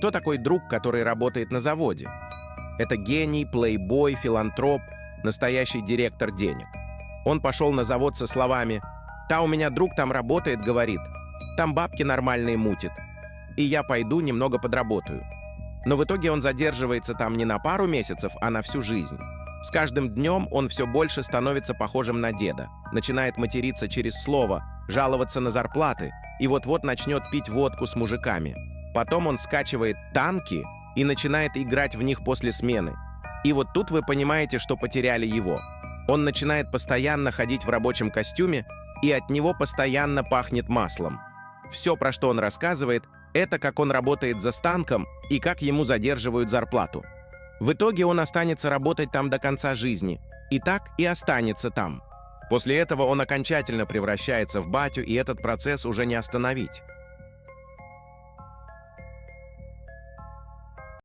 Кто такой друг, который работает на заводе? Это гений, плейбой, филантроп, настоящий директор денег. Он пошел на завод со словами: «Та у меня друг там работает, говорит, там бабки нормальные мутит, и я пойду немного подработаю». Но в итоге он задерживается там не на пару месяцев, а на всю жизнь. С каждым днем он все больше становится похожим на деда, начинает материться через слово, жаловаться на зарплаты и вот-вот начнет пить водку с мужиками. Потом он скачивает танки и начинает играть в них после смены. И вот тут вы понимаете, что потеряли его. Он начинает постоянно ходить в рабочем костюме, и от него постоянно пахнет маслом. Все, про что он рассказывает, это как он работает за станком и как ему задерживают зарплату. В итоге он останется работать там до конца жизни. И так и останется там. После этого он окончательно превращается в батю, и этот процесс уже не остановить.